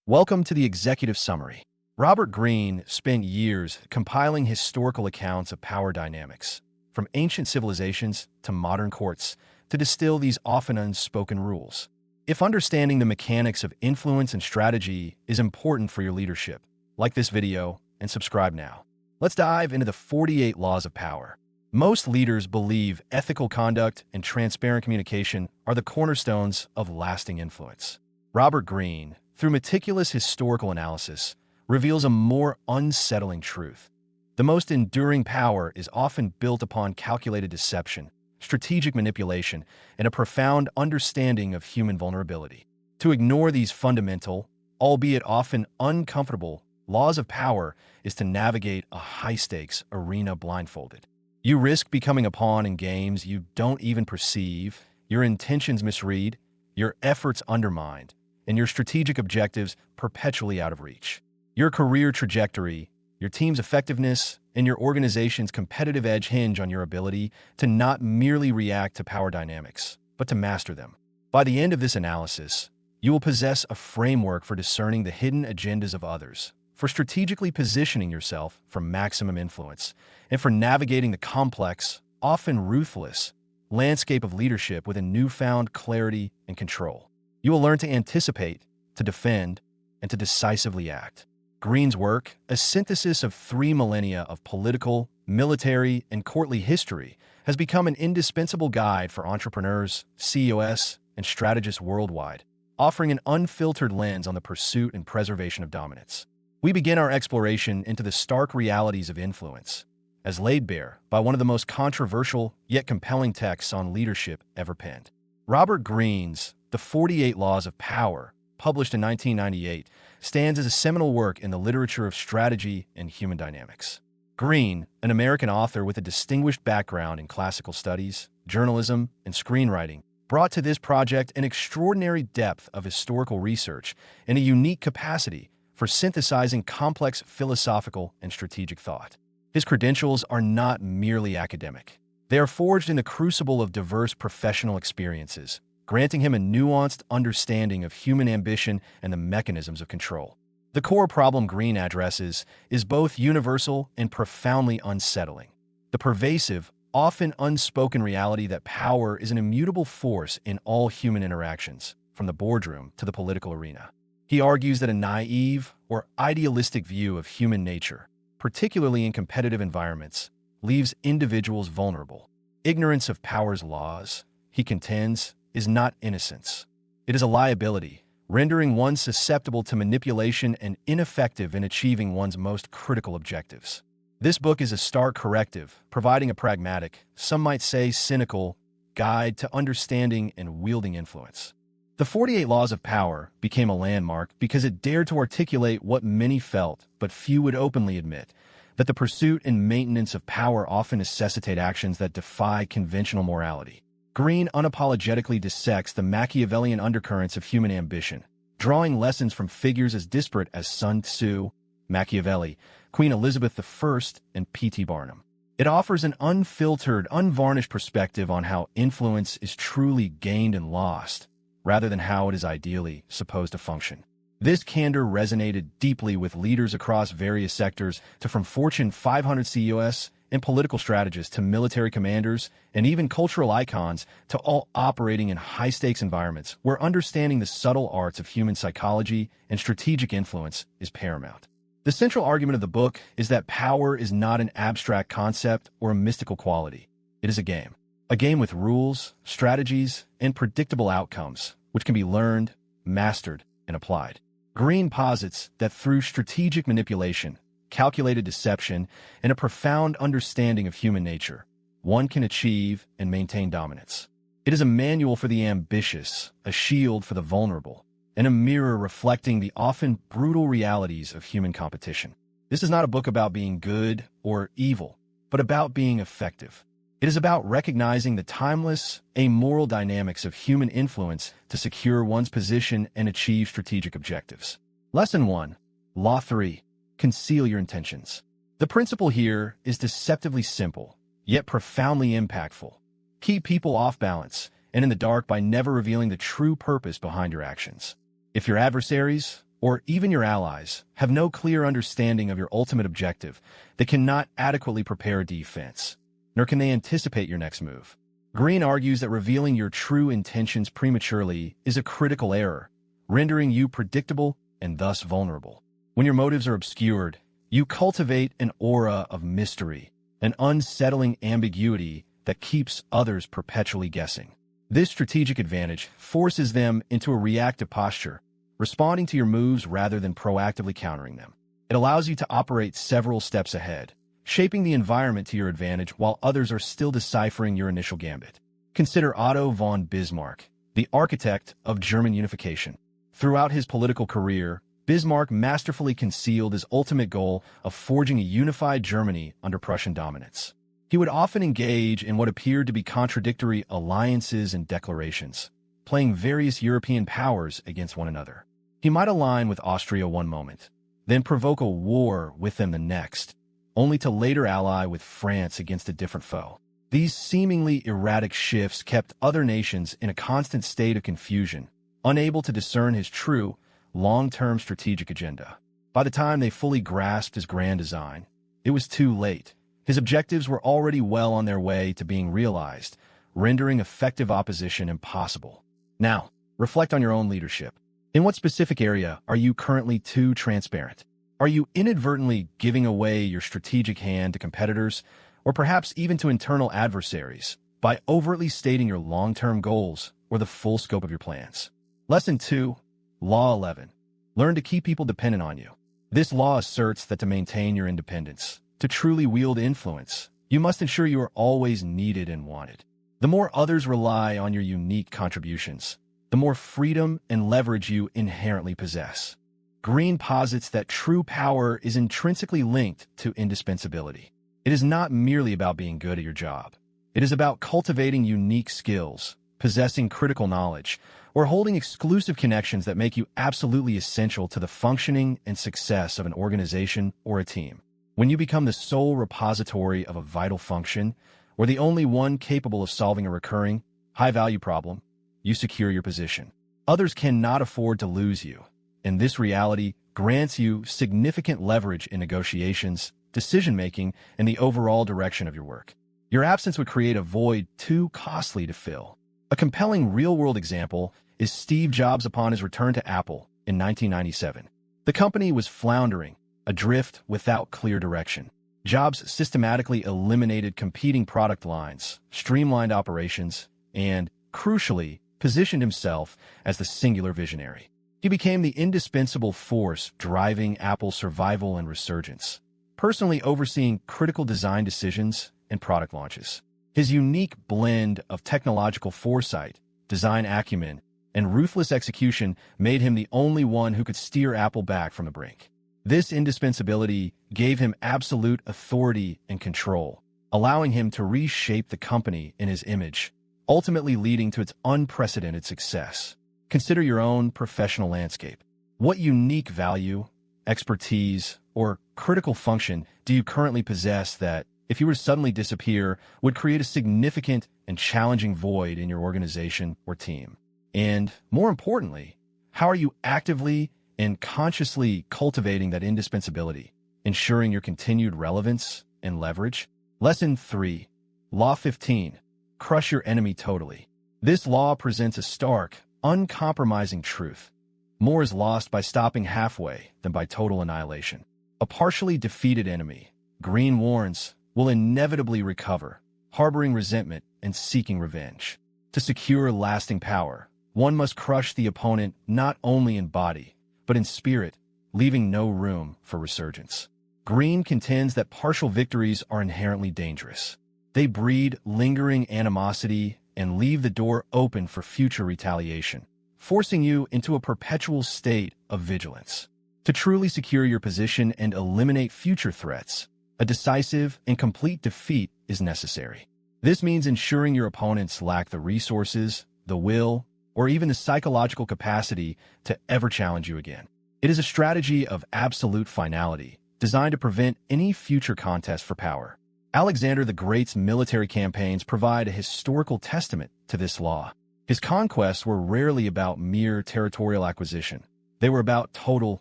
Welcome to the executive summary. Robert Greene spent years compiling historical accounts of power dynamics, from ancient civilizations to modern courts, to distill these often unspoken rules. If understanding the mechanics of influence and strategy is important for your leadership, like this video and subscribe now. Let's dive into the 48 laws of power. Most leaders believe ethical conduct and transparent communication are the cornerstones of lasting influence. Robert Greene, through meticulous historical analysis, reveals a more unsettling truth. The most enduring power is often built upon calculated deception, strategic manipulation, and a profound understanding of human vulnerability. To ignore these fundamental, albeit often uncomfortable, laws of power is to navigate a high-stakes arena blindfolded. You risk becoming a pawn in games you don't even perceive, your intentions misread, your efforts undermined, and your strategic objectives perpetually out of reach. Your career trajectory, your team's effectiveness, and your organization's competitive edge hinge on your ability to not merely react to power dynamics, but to master them. By the end of this analysis, you will possess a framework for discerning the hidden agendas of others, for strategically positioning yourself for maximum influence, and for navigating the complex, often ruthless, landscape of leadership with a newfound clarity and control. You will learn to anticipate, to defend, and to decisively act. Greene's work, a synthesis of 3 millennia of political, military, and courtly history, has become an indispensable guide for entrepreneurs, CEOs, and strategists worldwide, offering an unfiltered lens on the pursuit and preservation of dominance. We begin our exploration into the stark realities of influence, as laid bare by one of the most controversial yet compelling texts on leadership ever penned. Robert Greene's The 48 Laws of Power, published in 1998, stands as a seminal work in the literature of strategy and human dynamics. Greene, an American author with a distinguished background in classical studies, journalism, and screenwriting, brought to this project an extraordinary depth of historical research and a unique capacity for synthesizing complex philosophical and strategic thought. His credentials are not merely academic. They are forged in the crucible of diverse professional experiences, granting him a nuanced understanding of human ambition and the mechanisms of control. The core problem Greene addresses is both universal and profoundly unsettling: the pervasive, often unspoken reality that power is an immutable force in all human interactions, from the boardroom to the political arena. He argues that a naive or idealistic view of human nature, particularly in competitive environments, leaves individuals vulnerable. Ignorance of power's laws, he contends, is not innocence. It is a liability, rendering one susceptible to manipulation and ineffective in achieving one's most critical objectives. This book is a stark corrective, providing a pragmatic, some might say cynical, guide to understanding and wielding influence. The 48 Laws of Power became a landmark because it dared to articulate what many felt, but few would openly admit, that the pursuit and maintenance of power often necessitate actions that defy conventional morality. Greene unapologetically dissects the Machiavellian undercurrents of human ambition, drawing lessons from figures as disparate as Sun Tzu, Machiavelli, Queen Elizabeth I, and P.T. Barnum. It offers an unfiltered, unvarnished perspective on how influence is truly gained and lost, rather than how it is ideally supposed to function. This candor resonated deeply with leaders across various sectors, from Fortune 500 CEOs and political strategists to military commanders and even cultural icons, to all operating in high-stakes environments where understanding the subtle arts of human psychology and strategic influence is paramount. The central argument of the book is that power is not an abstract concept or a mystical quality. It is a game with rules, strategies, and predictable outcomes, which can be learned, mastered, and applied. Greene posits that through strategic manipulation, calculated deception, and a profound understanding of human nature, one can achieve and maintain dominance. It is a manual for the ambitious, a shield for the vulnerable, and a mirror reflecting the often brutal realities of human competition. This is not a book about being good or evil, but about being effective. It is about recognizing the timeless, amoral dynamics of human influence to secure one's position and achieve strategic objectives. Lesson 1. Law 3. Conceal your intentions. The principle here is deceptively simple, yet profoundly impactful. Keep people off balance and in the dark by never revealing the true purpose behind your actions. If your adversaries, or even your allies, have no clear understanding of your ultimate objective, they cannot adequately prepare a defense, nor can they anticipate your next move. Greene argues that revealing your true intentions prematurely is a critical error, rendering you predictable and thus vulnerable. When your motives are obscured, you cultivate an aura of mystery, an unsettling ambiguity that keeps others perpetually guessing. This strategic advantage forces them into a reactive posture, responding to your moves rather than proactively countering them. It allows you to operate several steps ahead, shaping the environment to your advantage while others are still deciphering your initial gambit. Consider Otto von Bismarck, the architect of German unification. Throughout his political career, Bismarck masterfully concealed his ultimate goal of forging a unified Germany under Prussian dominance. He would often engage in what appeared to be contradictory alliances and declarations, playing various European powers against one another. He might align with Austria one moment, then provoke a war with them the next, only to later ally with France against a different foe. These seemingly erratic shifts kept other nations in a constant state of confusion, unable to discern his true, long-term strategic agenda. By the time they fully grasped his grand design, it was too late. His objectives were already well on their way to being realized, rendering effective opposition impossible. Now, reflect on your own leadership. In what specific area are you currently too transparent? Are you inadvertently giving away your strategic hand to competitors, or perhaps even to internal adversaries, by overtly stating your long-term goals or the full scope of your plans? Lesson 2, Law 11. Learn to keep people dependent on you. This law asserts that to maintain your independence, to truly wield influence, you must ensure you are always needed and wanted. The more others rely on your unique contributions, the more freedom and leverage you inherently possess. Greene posits that true power is intrinsically linked to indispensability. It is not merely about being good at your job. It is about cultivating unique skills, possessing critical knowledge, or holding exclusive connections that make you absolutely essential to the functioning and success of an organization or a team. When you become the sole repository of a vital function, or the only one capable of solving a recurring, high-value problem, you secure your position. Others cannot afford to lose you, and this reality grants you significant leverage in negotiations, decision-making, and the overall direction of your work. Your absence would create a void too costly to fill. A compelling real-world example is Steve Jobs upon his return to Apple in 1997. The company was floundering, adrift without clear direction. Jobs systematically eliminated competing product lines, streamlined operations, and, crucially, positioned himself as the singular visionary. He became the indispensable force driving Apple's survival and resurgence, personally overseeing critical design decisions and product launches. His unique blend of technological foresight, design acumen, and ruthless execution made him the only one who could steer Apple back from the brink. This indispensability gave him absolute authority and control, allowing him to reshape the company in his image, ultimately leading to its unprecedented success. Consider your own professional landscape. What unique value, expertise, or critical function do you currently possess that, if you were to suddenly disappear, would create a significant and challenging void in your organization or team? And, more importantly, how are you actively and consciously cultivating that indispensability, ensuring your continued relevance and leverage? Lesson 3, Law 15. Crush your enemy totally. This law presents a stark, uncompromising truth. More is lost by stopping halfway than by total annihilation. A partially defeated enemy, Greene warns, will inevitably recover, harboring resentment and seeking revenge. To secure lasting power, one must crush the opponent not only in body, but in spirit, leaving no room for resurgence. Greene contends that partial victories are inherently dangerous. They breed lingering animosity and leave the door open for future retaliation, forcing you into a perpetual state of vigilance. To truly secure your position and eliminate future threats, a decisive and complete defeat is necessary. This means ensuring your opponents lack the resources, the will, or even the psychological capacity to ever challenge you again. It is a strategy of absolute finality, designed to prevent any future contest for power. Alexander the Great's military campaigns provide a historical testament to this law. His conquests were rarely about mere territorial acquisition, They were about total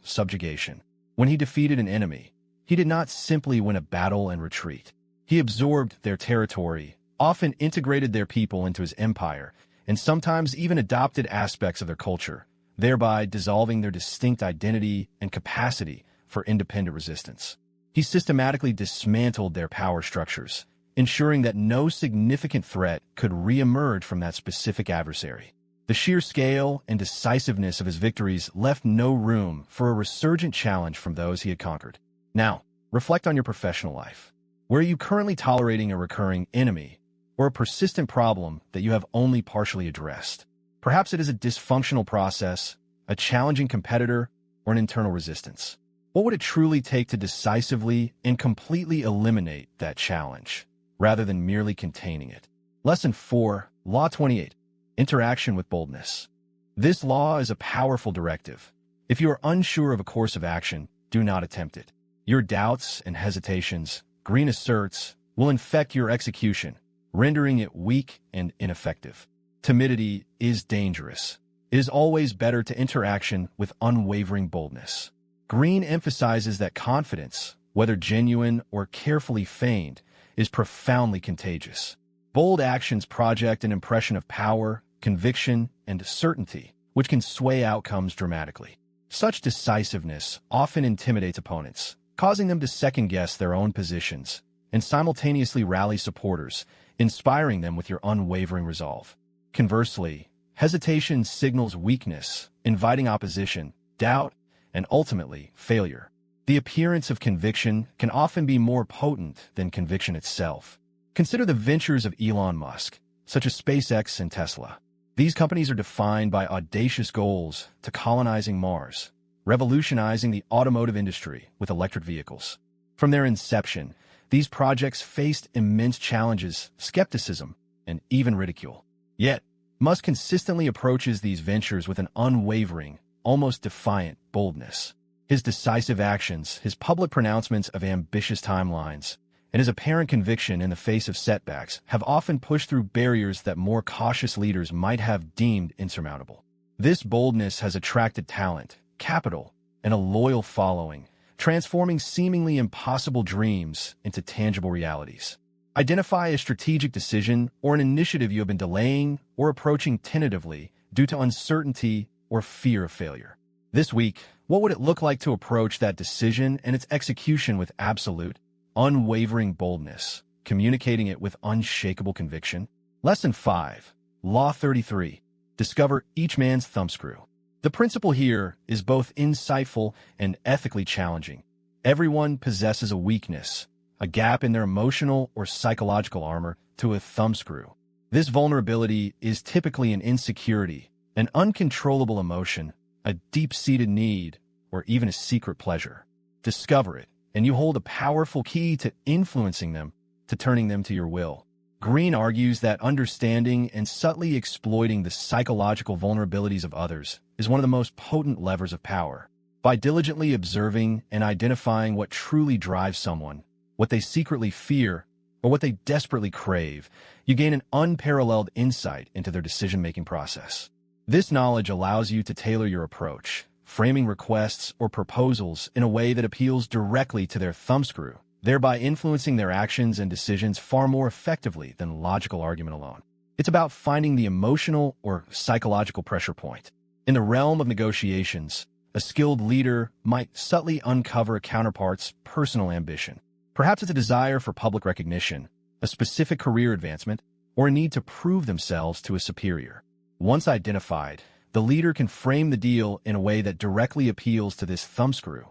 subjugation. When he defeated an enemy, he did not simply win a battle and retreat. He absorbed their territory, often integrated their people into his empire, and sometimes even adopted aspects of their culture, thereby dissolving their distinct identity and capacity for independent resistance. He systematically dismantled their power structures, ensuring that no significant threat could re-emerge from that specific adversary. The sheer scale and decisiveness of his victories left no room for a resurgent challenge from those he had conquered. Now, reflect on your professional life. Where are you currently tolerating a recurring enemy or a persistent problem that you have only partially addressed? Perhaps it is a dysfunctional process, a challenging competitor, or an internal resistance. What would it truly take to decisively and completely eliminate that challenge, rather than merely containing it? Lesson 4, Law 28, Interaction with Boldness. This law is a powerful directive. If you are unsure of a course of action, do not attempt it. Your doubts and hesitations, Greene asserts, will infect your execution, rendering it weak and ineffective. Timidity is dangerous. It is always better to interaction with unwavering boldness. Greene emphasizes that confidence, whether genuine or carefully feigned, is profoundly contagious. Bold actions project an impression of power, conviction, and certainty, which can sway outcomes dramatically. Such decisiveness often intimidates opponents, causing them to second-guess their own positions and simultaneously rally supporters, inspiring them with your unwavering resolve. Conversely, hesitation signals weakness, inviting opposition, doubt, and ultimately, failure. The appearance of conviction can often be more potent than conviction itself. Consider the ventures of Elon Musk, such as SpaceX and Tesla. These companies are defined by audacious goals to colonizing Mars, revolutionizing the automotive industry with electric vehicles. From their inception, these projects faced immense challenges, skepticism, and even ridicule. Yet, Musk consistently approaches these ventures with an unwavering, almost defiant boldness. His decisive actions, his public pronouncements of ambitious timelines, and his apparent conviction in the face of setbacks have often pushed through barriers that more cautious leaders might have deemed insurmountable. This boldness has attracted talent, capital, and a loyal following, transforming seemingly impossible dreams into tangible realities. Identify a strategic decision or an initiative you have been delaying or approaching tentatively due to uncertainty or fear of failure. This week, what would it look like to approach that decision and its execution with absolute, unwavering boldness, communicating it with unshakable conviction? Lesson 5, Law 33, Discover each man's thumbscrew. The principle here is both insightful and ethically challenging. Everyone possesses a weakness, a gap in their emotional or psychological armor to a thumbscrew. This vulnerability is typically an insecurity, an uncontrollable emotion, a deep-seated need, or even a secret pleasure. Discover it, and you hold a powerful key to influencing them, to turning them to your will. Greene argues that understanding and subtly exploiting the psychological vulnerabilities of others is one of the most potent levers of power. By diligently observing and identifying what truly drives someone, what they secretly fear, or what they desperately crave, you gain an unparalleled insight into their decision-making process. This knowledge allows you to tailor your approach, framing requests or proposals in a way that appeals directly to their thumbscrew, thereby influencing their actions and decisions far more effectively than logical argument alone. It's about finding the emotional or psychological pressure point. In the realm of negotiations, a skilled leader might subtly uncover a counterpart's personal ambition. Perhaps it's a desire for public recognition, a specific career advancement, or a need to prove themselves to a superior. Once identified, the leader can frame the deal in a way that directly appeals to this thumbscrew.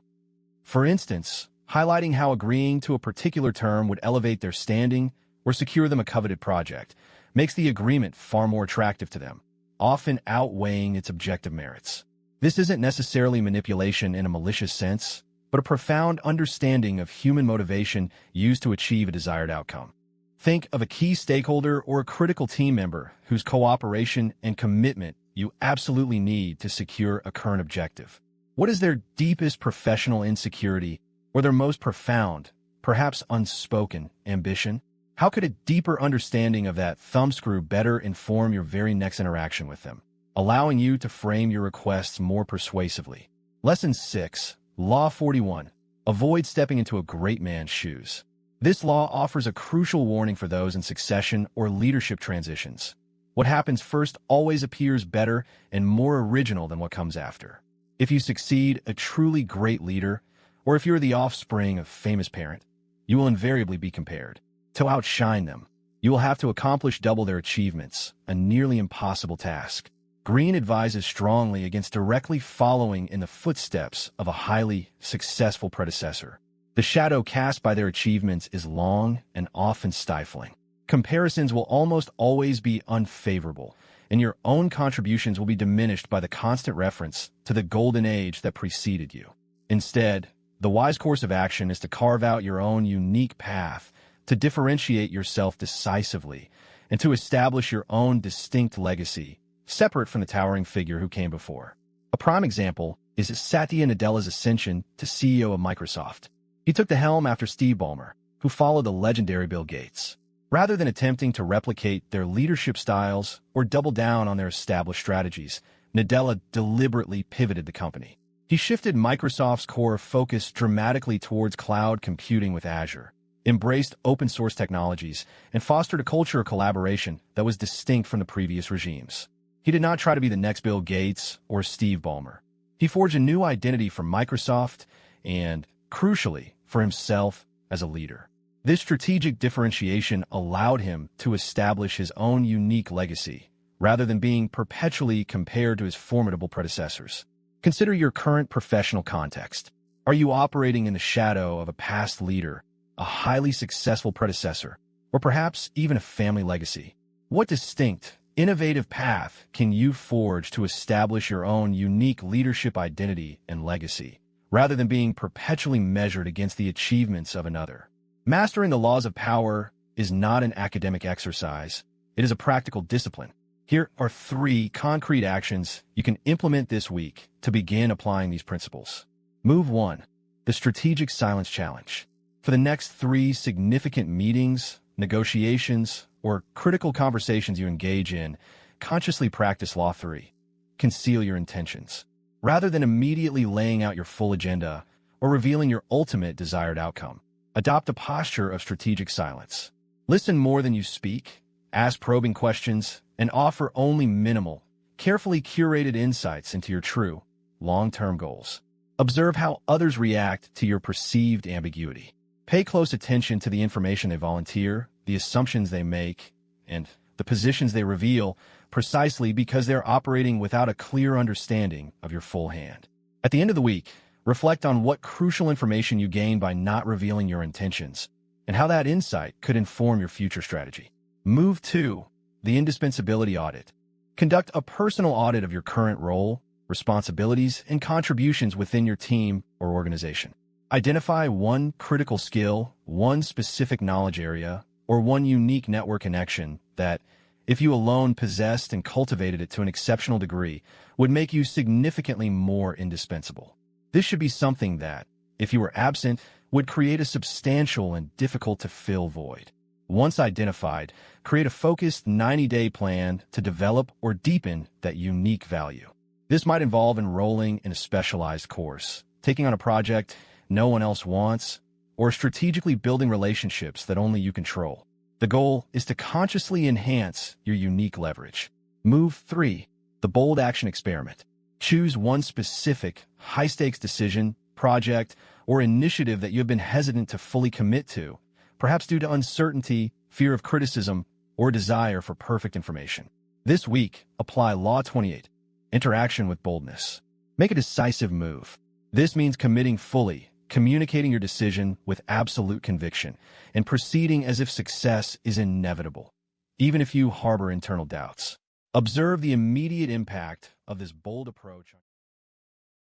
For instance, highlighting how agreeing to a particular term would elevate their standing or secure them a coveted project makes the agreement far more attractive to them, often outweighing its objective merits. This isn't necessarily manipulation in a malicious sense, but a profound understanding of human motivation used to achieve a desired outcome. Think of a key stakeholder or a critical team member whose cooperation and commitment you absolutely need to secure a current objective. What is their deepest professional insecurity or their most profound, perhaps unspoken, ambition? How could a deeper understanding of that thumbscrew better inform your very next interaction with them, allowing you to frame your requests more persuasively? Lesson 6, Law 41. Avoid stepping into a great man's shoes. This law offers a crucial warning for those in succession or leadership transitions. What happens first always appears better and more original than what comes after. If you succeed a truly great leader, or if you're the offspring of a famous parent, you will invariably be compared. To outshine them, you will have to accomplish double their achievements, a nearly impossible task. Greene advises strongly against directly following in the footsteps of a highly successful predecessor. The shadow cast by their achievements is long and often stifling. Comparisons will almost always be unfavorable, and your own contributions will be diminished by the constant reference to the golden age that preceded you. Instead, the wise course of action is to carve out your own unique path, to differentiate yourself decisively, and to establish your own distinct legacy, separate from the towering figure who came before. A prime example is Satya Nadella's ascension to CEO of Microsoft. He took the helm after Steve Ballmer, who followed the legendary Bill Gates. Rather than attempting to replicate their leadership styles or double down on their established strategies, Nadella deliberately pivoted the company. He shifted Microsoft's core focus dramatically towards cloud computing with Azure, embraced open-source technologies, and fostered a culture of collaboration that was distinct from the previous regimes. He did not try to be the next Bill Gates or Steve Ballmer. He forged a new identity for Microsoft and, crucially, for himself as a leader. This strategic differentiation allowed him to establish his own unique legacy, rather than being perpetually compared to his formidable predecessors. Consider your current professional context. Are you operating in the shadow of a past leader, a highly successful predecessor, or perhaps even a family legacy? What distinct, innovative path can you forge to establish your own unique leadership identity and legacy, rather than being perpetually measured against the achievements of another? Mastering the laws of power is not an academic exercise. It is a practical discipline. Here are 3 concrete actions you can implement this week to begin applying these principles. Move 1. The Strategic Silence Challenge. For the next 3 significant meetings, negotiations, or critical conversations you engage in, consciously practice Law 3. Conceal your intentions. Rather than immediately laying out your full agenda or revealing your ultimate desired outcome, adopt a posture of strategic silence. Listen more than you speak, ask probing questions, and offer only minimal, carefully curated insights into your true, long-term goals. Observe how others react to your perceived ambiguity. Pay close attention to the information they volunteer, the assumptions they make, and the positions they reveal, precisely because they're operating without a clear understanding of your full hand. At the end of the week, reflect on what crucial information you gained by not revealing your intentions, and how that insight could inform your future strategy. Move 2. The Indispensability Audit. Conduct a personal audit of your current role, responsibilities, and contributions within your team or organization. Identify one critical skill, one specific knowledge area, or one unique network connection that, if you alone possessed and cultivated it to an exceptional degree, would make you significantly more indispensable. This should be something that, if you were absent, would create a substantial and difficult-to-fill void. Once identified, create a focused 90-day plan to develop or deepen that unique value. This might involve enrolling in a specialized course, taking on a project no one else wants, or strategically building relationships that only you control. The goal is to consciously enhance your unique leverage. Move 3. The Bold Action Experiment. Choose one specific, high-stakes decision, project, or initiative that you have been hesitant to fully commit to, perhaps due to uncertainty, fear of criticism, or desire for perfect information. This week, apply Law 28, Interaction with Boldness. Make a decisive move. This means committing fully, communicating your decision with absolute conviction, and proceeding as if success is inevitable, even if you harbor internal doubts. Observe the immediate impact of this bold approach.